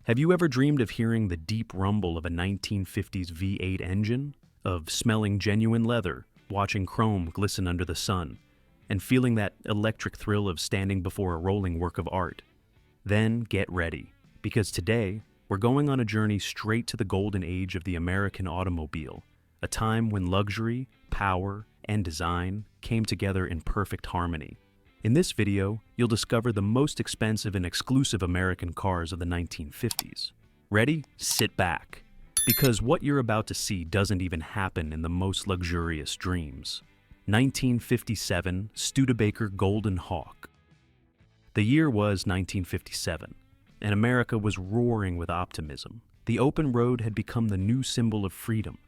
Have you ever dreamed of hearing the deep rumble of a 1950s V8 engine? Of smelling genuine leather, watching chrome glisten under the sun, and feeling that electric thrill of standing before a rolling work of art? Then get ready, because today we're going on a journey straight to the golden age of the American automobile, a time when luxury, power, and design came together in perfect harmony. In this video, you'll discover the most expensive and exclusive American cars of the 1950s. Ready? Sit back, because what you're about to see doesn't even happen in the most luxurious dreams. 1957 Studebaker Golden Hawk. The year was 1957, and America was roaring with optimism. The open road had become the new symbol of freedom,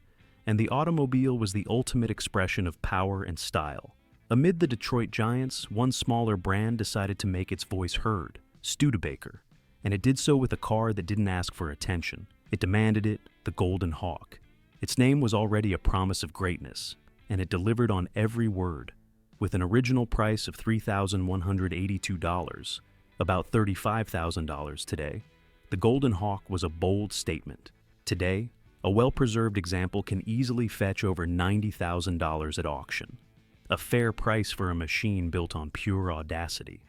and the automobile was the ultimate expression of power and style. Amid the Detroit giants, one smaller brand decided to make its voice heard, Studebaker, and it did so with a car that didn't ask for attention. It demanded it, the Golden Hawk. Its name was already a promise of greatness, and it delivered on every word. With an original price of $3,182, about $35,000 today, the Golden Hawk was a bold statement. Today, a well-preserved example can easily fetch over $90,000 at auction. A fair price for a machine built on pure audacity.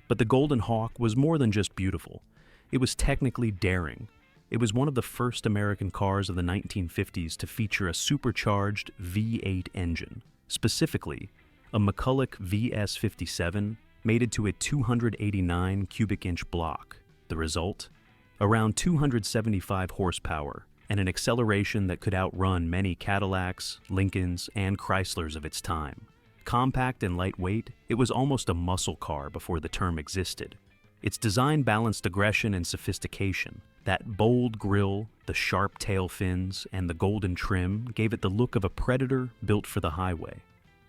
But the Golden Hawk was more than just beautiful. It was technically daring. It was one of the first American cars of the 1950s to feature a supercharged V8 engine. Specifically, a McCulloch VS57 mated to a 289 cubic inch block. The result? Around 275 horsepower and an acceleration that could outrun many Cadillacs, Lincolns, and Chryslers of its time. Compact and lightweight, it was almost a muscle car before the term existed. Its design balanced aggression and sophistication. That bold grille, the sharp tail fins, and the golden trim gave it the look of a predator built for the highway.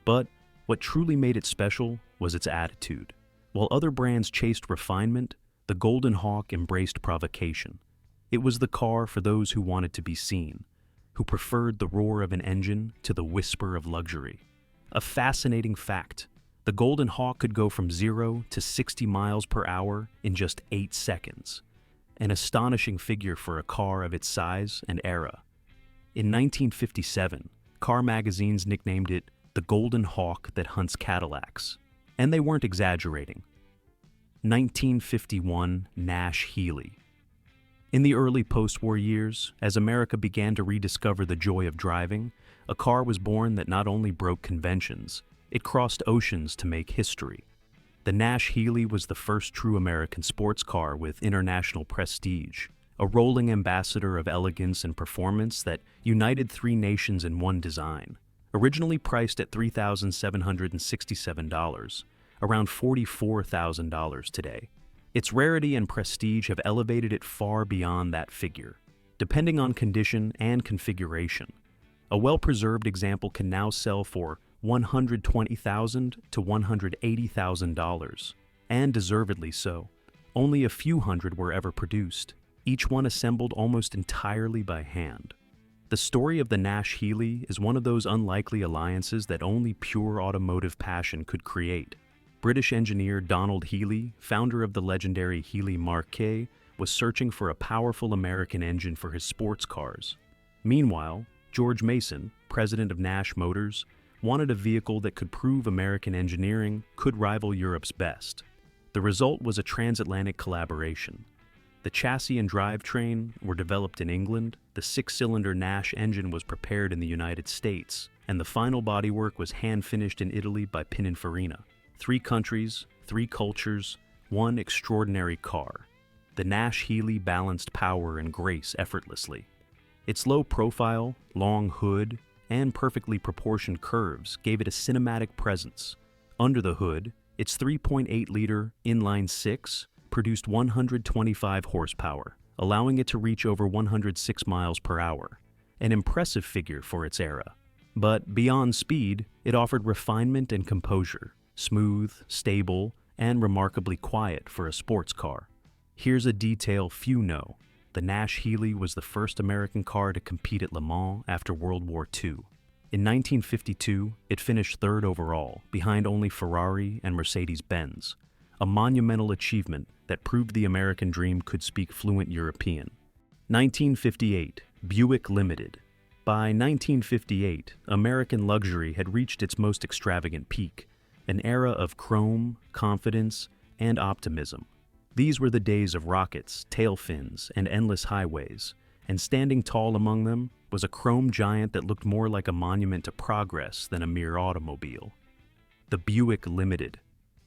But what truly made it special was its attitude. While other brands chased refinement, the Golden Hawk embraced provocation. It was the car for those who wanted to be seen, who preferred the roar of an engine to the whisper of luxury. A fascinating fact, the Golden Hawk could go from 0 to 60 miles per hour in just 8 seconds. An astonishing figure for a car of its size and era. In 1957, car magazines nicknamed it the Golden Hawk that hunts Cadillacs. And they weren't exaggerating. 1951 Nash Healey. In the early post-war years, as America began to rediscover the joy of driving, a car was born that not only broke conventions, it crossed oceans to make history. The Nash Healey was the first true American sports car with international prestige, a rolling ambassador of elegance and performance that united three nations in one design. Originally priced at $3,767, around $44,000 today. Its rarity and prestige have elevated it far beyond that figure, depending on condition and configuration. A well-preserved example can now sell for $120,000 to $180,000, and deservedly so. Only a few hundred were ever produced, each one assembled almost entirely by hand. The story of the Nash Healey is one of those unlikely alliances that only pure automotive passion could create. British engineer Donald Healey, founder of the legendary Healey Marquet, was searching for a powerful American engine for his sports cars. Meanwhile, George Mason, president of Nash Motors, wanted a vehicle that could prove American engineering could rival Europe's best. The result was a transatlantic collaboration. The chassis and drivetrain were developed in England, the six-cylinder Nash engine was prepared in the United States, and the final bodywork was hand-finished in Italy by Pininfarina. 3 countries, 3 cultures, one extraordinary car. The Nash Healey balanced power and grace effortlessly. Its low profile, long hood, and perfectly proportioned curves gave it a cinematic presence. Under the hood, its 3.8-liter inline-6 produced 125 horsepower, allowing it to reach over 106 miles per hour, an impressive figure for its era. But beyond speed, it offered refinement and composure. Smooth, stable, and remarkably quiet for a sports car. Here's a detail few know. The Nash Healey was the first American car to compete at Le Mans after World War II. In 1952, it finished third overall, behind only Ferrari and Mercedes-Benz. a monumental achievement that proved the American dream could speak fluent European. 1958, Buick Limited. By 1958, American luxury had reached its most extravagant peak, an era of chrome, confidence, and optimism. These were the days of rockets, tail fins, and endless highways, and standing tall among them was a chrome giant that looked more like a monument to progress than a mere automobile. The Buick Limited.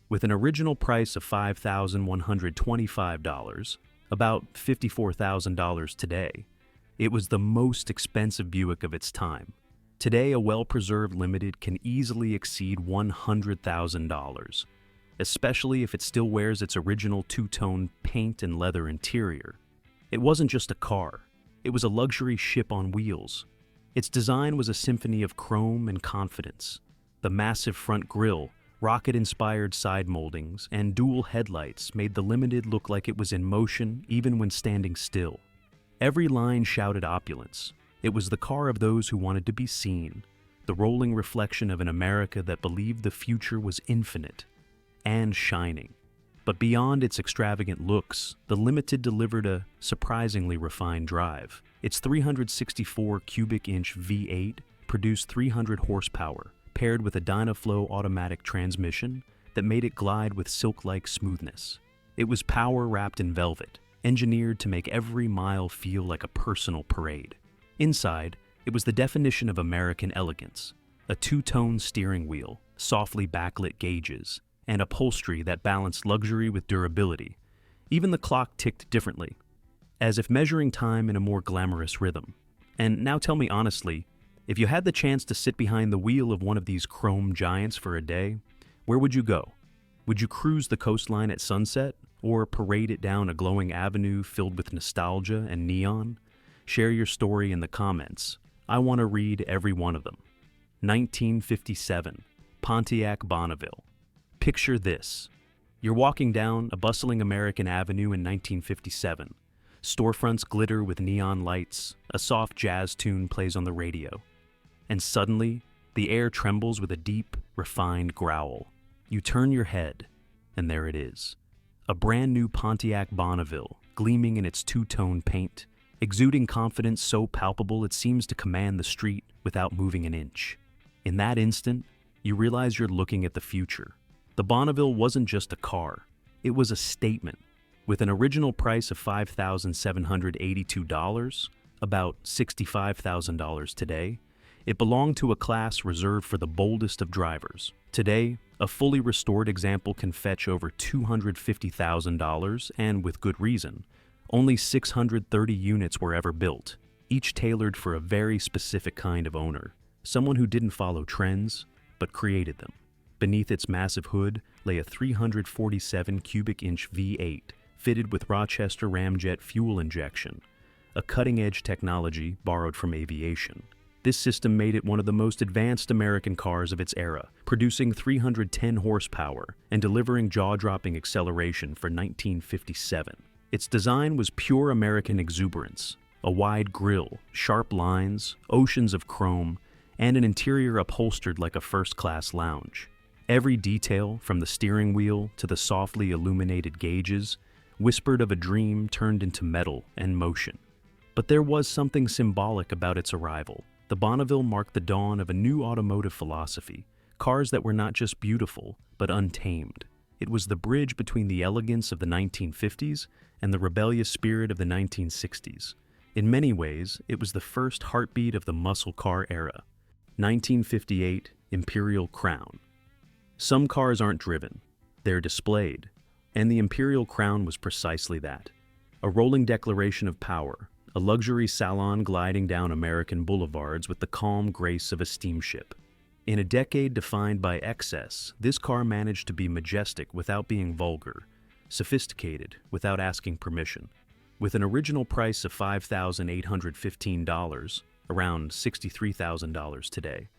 With an original price of $5,125, about $54,000 today, it was the most expensive Buick of its time. Today, a well-preserved Limited can easily exceed $100,000, especially if it still wears its original two-tone paint and leather interior. It wasn't just a car, it was a luxury ship on wheels. Its design was a symphony of chrome and confidence. The massive front grille, rocket-inspired side moldings, and dual headlights made the Limited look like it was in motion even when standing still. Every line shouted opulence. It was the car of those who wanted to be seen, the rolling reflection of an America that believed the future was infinite and shining. But beyond its extravagant looks, the Limited delivered a surprisingly refined drive. Its 364 cubic inch V8 produced 300 horsepower, paired with a Dynaflow automatic transmission that made it glide with silk-like smoothness. It was power wrapped in velvet, engineered to make every mile feel like a personal parade. Inside, it was the definition of American elegance, a two-tone steering wheel, softly backlit gauges, and upholstery that balanced luxury with durability. Even the clock ticked differently, as if measuring time in a more glamorous rhythm. And now tell me honestly, if you had the chance to sit behind the wheel of one of these chrome giants for a day, where would you go? Would you cruise the coastline at sunset, or parade it down a glowing avenue filled with nostalgia and neon? Share your story in the comments. I want to read every one of them. 1957, Pontiac Bonneville. Picture this. You're walking down a bustling American avenue in 1957. Storefronts glitter with neon lights, a soft jazz tune plays on the radio. And suddenly, the air trembles with a deep, refined growl. You turn your head, and there it is. A brand new Pontiac Bonneville, gleaming in its two-tone paint, exuding confidence so palpable it seems to command the street without moving an inch. In that instant, you realize you're looking at the future. The Bonneville wasn't just a car, it was a statement. With an original price of $5,782, about $65,000 today, it belonged to a class reserved for the boldest of drivers. Today, a fully restored example can fetch over $250,000, and with good reason. Only 630 units were ever built, each tailored for a very specific kind of owner, someone who didn't follow trends, but created them. Beneath its massive hood lay a 347 cubic inch V8, fitted with Rochester ramjet fuel injection, a cutting-edge technology borrowed from aviation. This system made it one of the most advanced American cars of its era, producing 310 horsepower and delivering jaw-dropping acceleration for 1957. Its design was pure American exuberance, a wide grille, sharp lines, oceans of chrome, and an interior upholstered like a first-class lounge. Every detail, from the steering wheel to the softly illuminated gauges, whispered of a dream turned into metal and motion. But there was something symbolic about its arrival. The Bonneville marked the dawn of a new automotive philosophy, cars that were not just beautiful, but untamed. It was the bridge between the elegance of the 1950s and the rebellious spirit of the 1960s. In many ways, it was the first heartbeat of the muscle car era. 1958, Imperial Crown. Some cars aren't driven, they're displayed, and the Imperial Crown was precisely that. A rolling declaration of power, a luxury salon gliding down American boulevards with the calm grace of a steamship. In a decade defined by excess, this car managed to be majestic without being vulgar, sophisticated without asking permission. With an original price of $5,815, around $63,000 today,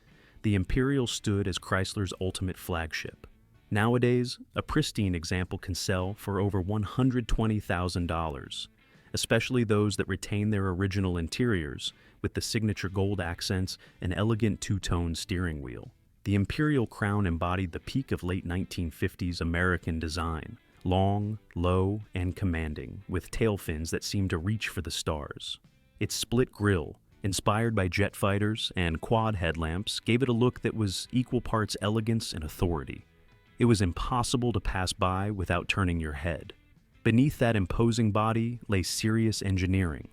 the Imperial stood as Chrysler's ultimate flagship. Nowadays, a pristine example can sell for over $120,000, especially those that retain their original interiors with the signature gold accents and elegant two-tone steering wheel. The Imperial Crown embodied the peak of late 1950s American design, long, low, and commanding, with tail fins that seemed to reach for the stars. Its split grille, inspired by jet fighters and quad headlamps, gave it a look that was equal parts elegance and authority. It was impossible to pass by without turning your head. Beneath that imposing body lay serious engineering.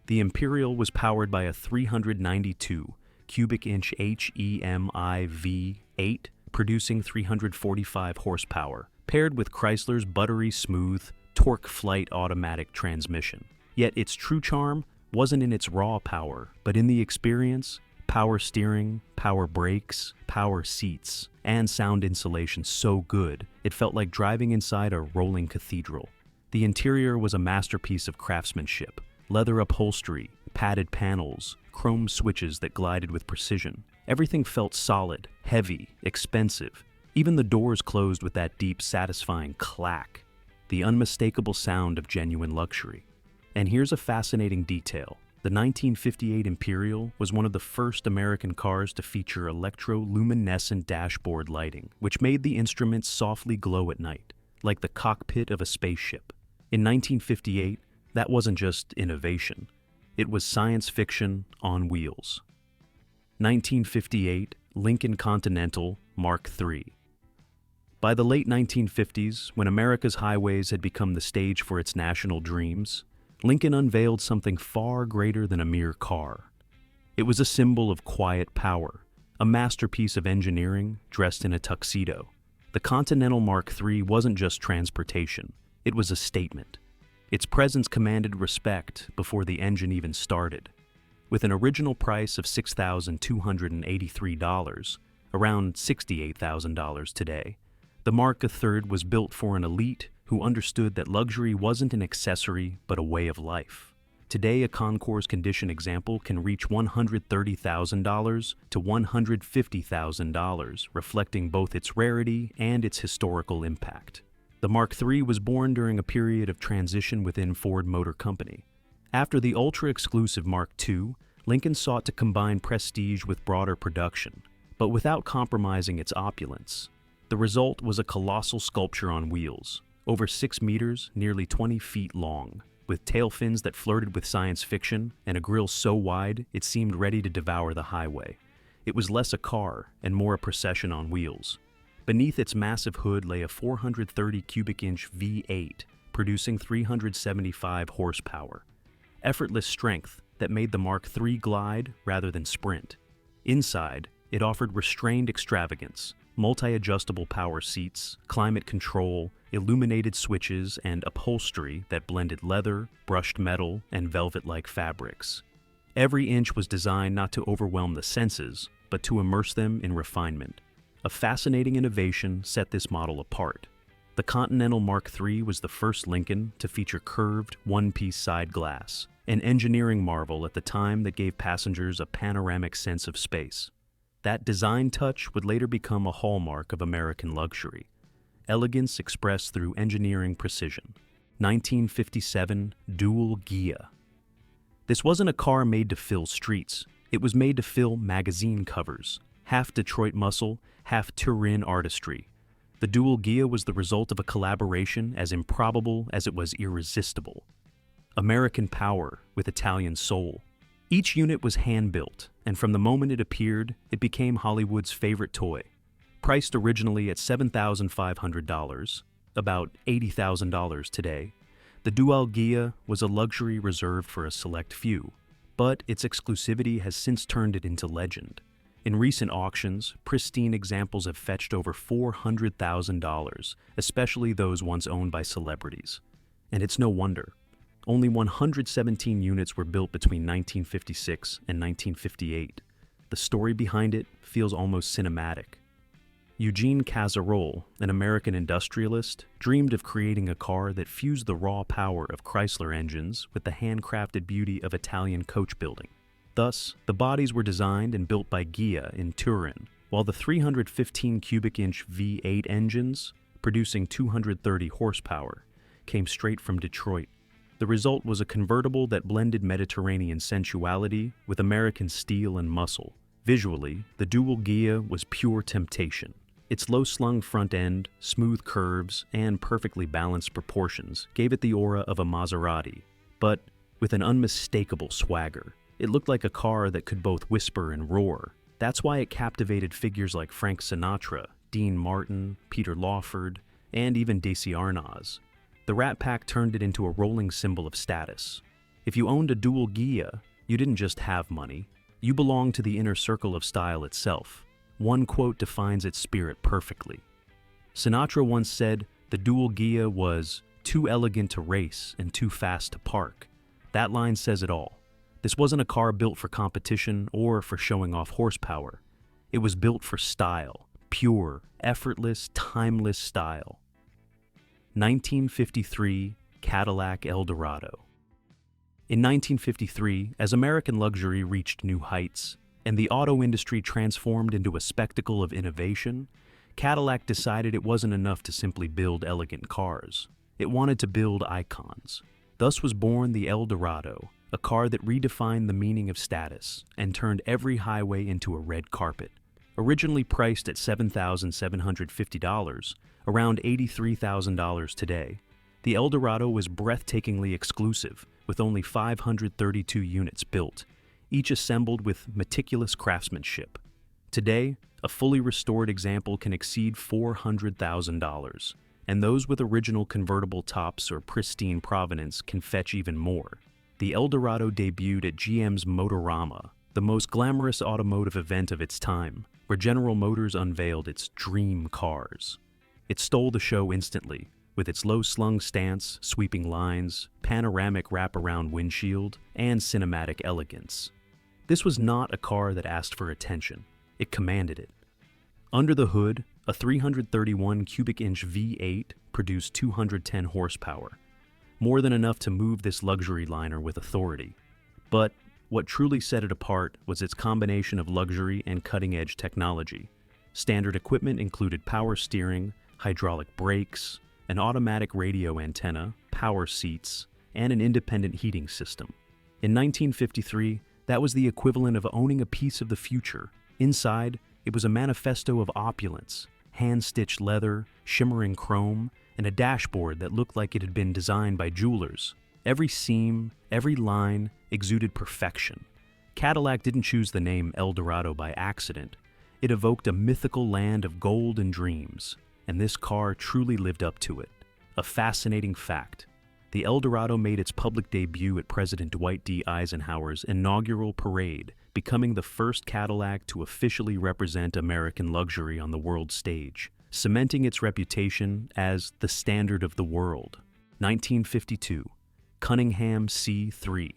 The Imperial was powered by a 392 cubic inch HEMI V8, producing 345 horsepower, paired with Chrysler's buttery smooth, torque flight automatic transmission. Yet its true charm wasn't in its raw power, but in the experience, power steering, power brakes, power seats, and sound insulation so good it felt like driving inside a rolling cathedral. The interior was a masterpiece of craftsmanship: leather upholstery, padded panels, chrome switches that glided with precision. Everything felt solid, heavy, expensive. Even the doors closed with that deep, satisfying clack, the unmistakable sound of genuine luxury. And here's a fascinating detail. The 1958 Imperial was one of the first American cars to feature electroluminescent dashboard lighting, which made the instruments softly glow at night, like the cockpit of a spaceship. In 1958, that wasn't just innovation. It was science fiction on wheels. 1958 Lincoln Continental Mark III. By the late 1950s, when America's highways had become the stage for its national dreams, Lincoln unveiled something far greater than a mere car. It was a symbol of quiet power, a masterpiece of engineering dressed in a tuxedo. The Continental Mark III wasn't just transportation, it was a statement. Its presence commanded respect before the engine even started. With an original price of $6,283, around $68,000 today, the Mark III was built for an elite who understood that luxury wasn't an accessory but a way of life. Today, a concours condition example can reach $130,000 to $150,000, reflecting both its rarity and its historical impact. The Mark III was born during a period of transition within Ford Motor Company. After the ultra-exclusive Mark II, Lincoln sought to combine prestige with broader production, but without compromising its opulence. The result was a colossal sculpture on wheels, over 6 meters, nearly 20 feet long, with tail fins that flirted with science fiction and a grille so wide it seemed ready to devour the highway. It was less a car and more a procession on wheels. Beneath its massive hood lay a 430 cubic inch V8, producing 375 horsepower. Effortless strength that made the Mark III glide rather than sprint. Inside, it offered restrained extravagance: multi-adjustable power seats, climate control, illuminated switches, and upholstery that blended leather, brushed metal, and velvet-like fabrics. Every inch was designed not to overwhelm the senses, but to immerse them in refinement. A fascinating innovation set this model apart. The Continental Mark III was the first Lincoln to feature curved, one-piece side glass, an engineering marvel at the time that gave passengers a panoramic sense of space. That design touch would later become a hallmark of American luxury. Elegance expressed through engineering precision. 1957 Dual-Ghia. This wasn't a car made to fill streets. It was made to fill magazine covers. Half Detroit muscle, half Turin artistry. The Dual-Ghia was the result of a collaboration as improbable as it was irresistible. American power with Italian soul. Each unit was hand-built, and from the moment it appeared, it became Hollywood's favorite toy. Priced originally at $7,500, about $80,000 today, the Dual-Ghia was a luxury reserved for a select few, but its exclusivity has since turned it into legend. In recent auctions, pristine examples have fetched over $400,000, especially those once owned by celebrities. And it's no wonder. Only 117 units were built between 1956 and 1958. The story behind it feels almost cinematic. Eugene Casserole, an American industrialist, dreamed of creating a car that fused the raw power of Chrysler engines with the handcrafted beauty of Italian coach building. Thus, the bodies were designed and built by Ghia in Turin, while the 315 cubic inch V8 engines, producing 230 horsepower, came straight from Detroit. The result was a convertible that blended Mediterranean sensuality with American steel and muscle. Visually, the Dual-Ghia was pure temptation. Its low-slung front end, smooth curves, and perfectly balanced proportions gave it the aura of a Maserati, but with an unmistakable swagger. It looked like a car that could both whisper and roar. That's why it captivated figures like Frank Sinatra, Dean Martin, Peter Lawford, and even Desi Arnaz. The Rat Pack turned it into a rolling symbol of status. If you owned a Dual-Ghia, you didn't just have money. You belonged to the inner circle of style itself. One quote defines its spirit perfectly. Sinatra once said, "The Dual-Ghia was too elegant to race and too fast to park." That line says it all. This wasn't a car built for competition or for showing off horsepower. It was built for style, pure, effortless, timeless style. 1953 Cadillac Eldorado. In 1953, as American luxury reached new heights, and the auto industry transformed into a spectacle of innovation, Cadillac decided it wasn't enough to simply build elegant cars. It wanted to build icons. Thus was born the Eldorado, a car that redefined the meaning of status and turned every highway into a red carpet. Originally priced at $7,750, around $83,000 today, the Eldorado was breathtakingly exclusive, with only 532 units built, each assembled with meticulous craftsmanship. Today, a fully restored example can exceed $400,000, and those with original convertible tops or pristine provenance can fetch even more. The Eldorado debuted at GM's Motorama, the most glamorous automotive event of its time, where General Motors unveiled its dream cars. It stole the show instantly, with its low-slung stance, sweeping lines, panoramic wraparound windshield, and cinematic elegance. This was not a car that asked for attention. It commanded it. Under the hood, a 331 cubic inch V8 produced 210 horsepower, more than enough to move this luxury liner with authority. But what truly set it apart was its combination of luxury and cutting-edge technology. Standard equipment included power steering, hydraulic brakes, an automatic radio antenna, power seats, and an independent heating system. In 1953, that was the equivalent of owning a piece of the future. Inside, it was a manifesto of opulence, hand-stitched leather, shimmering chrome, and a dashboard that looked like it had been designed by jewelers. Every seam, every line exuded perfection. Cadillac didn't choose the name Eldorado by accident. It evoked a mythical land of gold and dreams, and this car truly lived up to it. A fascinating fact: the Eldorado made its public debut at President Dwight D. Eisenhower's inaugural parade, becoming the first Cadillac to officially represent American luxury on the world stage, cementing its reputation as the standard of the world. 1952, Cunningham C3.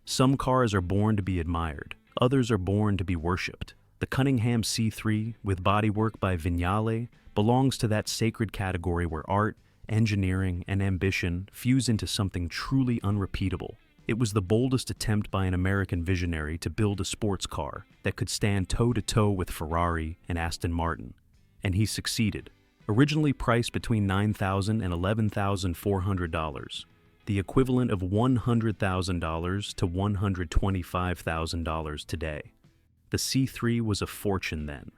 Some cars are born to be admired, others are born to be worshipped. The Cunningham C3, with bodywork by Vignale, belongs to that sacred category where art, engineering, and ambition fuse into something truly unrepeatable. It was the boldest attempt by an American visionary to build a sports car that could stand toe-to-toe with Ferrari and Aston Martin. And he succeeded. Originally priced between $9,000 and $11,400, the equivalent of $100,000 to $125,000 today. The C3 was a fortune then,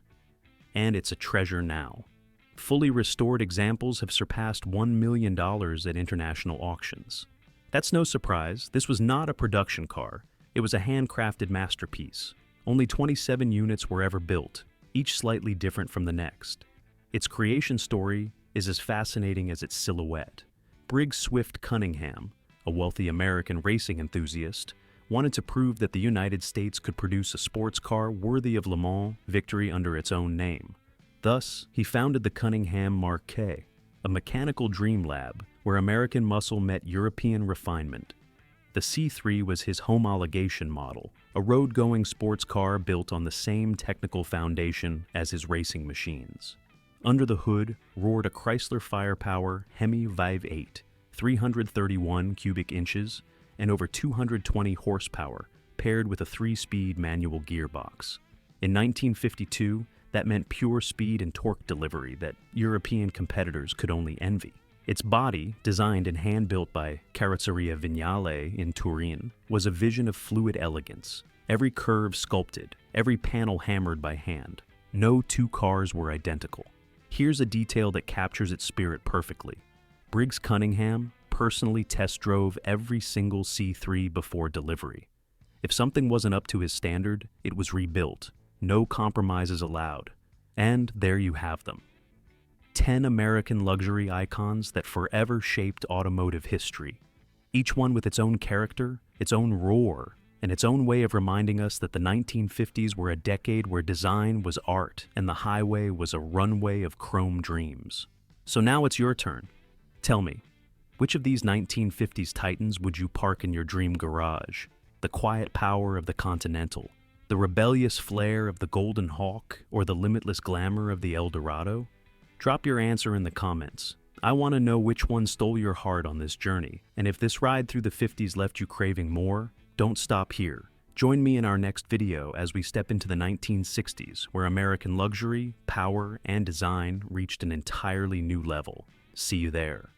and it's a treasure now. Fully restored examples have surpassed $1 million at international auctions. That's no surprise. This was not a production car. It was a handcrafted masterpiece. Only 27 units were ever built, each slightly different from the next. Its creation story is as fascinating as its silhouette. Briggs Swift Cunningham, a wealthy American racing enthusiast, wanted to prove that the United States could produce a sports car worthy of Le Mans victory under its own name. Thus, he founded the Cunningham Marquet, a mechanical dream lab where American muscle met European refinement. The C3 was his homologation model, a road-going sports car built on the same technical foundation as his racing machines. Under the hood roared a Chrysler Firepower Hemi Vive 8, 331 cubic inches, and over 220 horsepower, paired with a 3-speed manual gearbox. In 1952, that meant pure speed and torque delivery that European competitors could only envy. Its body, designed and hand-built by Carrozzeria Vignale in Turin, was a vision of fluid elegance. Every curve sculpted, every panel hammered by hand. No two cars were identical. Here's a detail that captures its spirit perfectly. Briggs Cunningham personally test drove every single C3 before delivery. If something wasn't up to his standard, it was rebuilt. No compromises allowed. And there you have them. 10 American luxury icons that forever shaped automotive history. Each one with its own character, its own roar, and its own way of reminding us that the 1950s were a decade where design was art and the highway was a runway of chrome dreams. So now it's your turn. Tell me, which of these 1950s titans would you park in your dream garage? The quiet power of the Continental, the rebellious flair of the Golden Hawk, or the limitless glamour of the Eldorado? Drop your answer in the comments. I want to know which one stole your heart on this journey, and if this ride through the 50s left you craving more, don't stop here. Join me in our next video as we step into the 1960s, where American luxury, power, and design reached an entirely new level. See you there.